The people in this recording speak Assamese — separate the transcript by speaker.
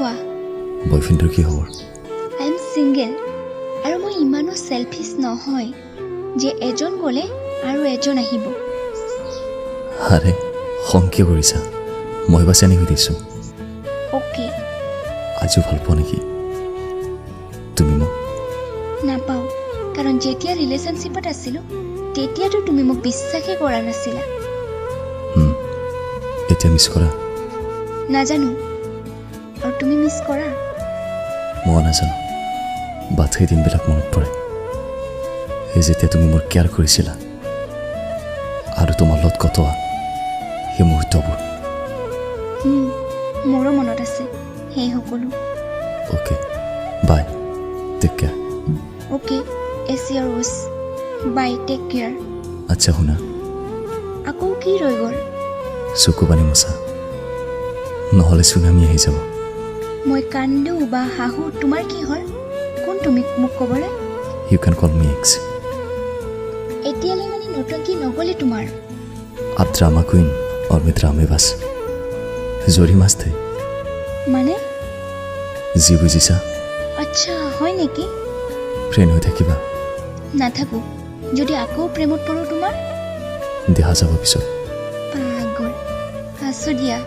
Speaker 1: কোৱা
Speaker 2: বয়ফ্ৰেণ্ডৰ কি খবৰ
Speaker 1: আই এম ছিংগল আৰু মই ইমানো চেলফিছ নহয় যে এজন গ'লে আৰু এজন আহিব
Speaker 2: আৰে খং কিয় কৰিছা মই বা চেনি হৈ দিছোঁ
Speaker 1: অ'কে
Speaker 2: আজিও ভাল পোৱা নেকি তুমি মোক
Speaker 1: নাপাওঁ কাৰণ যেতিয়া ৰিলেশ্যনশ্বিপত আছিলোঁ তেতিয়াতো তুমি মোক বিশ্বাসেই কৰা নাছিলা
Speaker 2: এতিয়া মিছ কৰা
Speaker 1: নাজানো আৰু তুমি মিছ কৰা
Speaker 2: মই নাজানো বাট সেই দিনবিলাক মনত পৰে সেই যেতিয়া তুমি মোৰ কেয়াৰ কৰিছিলা আৰু তোমাৰ লগত কটোৱা সেই মুহূৰ্তবোৰ
Speaker 1: মোৰো মনত আছে সেই সকলো
Speaker 2: okay bye take care
Speaker 1: okay as your wish bye take care
Speaker 2: আচ্ছা শুনা
Speaker 1: আকৌ কি ৰৈ গ'ল
Speaker 2: চকু পানী মোচা নহ'লে চুনামি আহি যাব
Speaker 1: মই কান্দো বা হাঁহো তোমাৰ কি হয় কোন তুমি মোক ক'বলৈ
Speaker 2: ইউ কেন কল মি এক্স
Speaker 1: এতিয়ালৈ মানে নতুনকি নগ'লে তোমাৰ
Speaker 2: आप ड्रामा क्वीन और मैं ड्रामे बस जोरी मस्त है
Speaker 1: মানে
Speaker 2: जी बुझिছা
Speaker 1: আচ্ছা হয় নেকি
Speaker 2: ফ্ৰেণ্ড হৈ থাকিবা
Speaker 1: নাথাকো যদি আকৌ প্ৰেমত পৰোঁ তোমাৰ
Speaker 2: দেখা যাব পিছত
Speaker 1: পাগল আছো দিয়া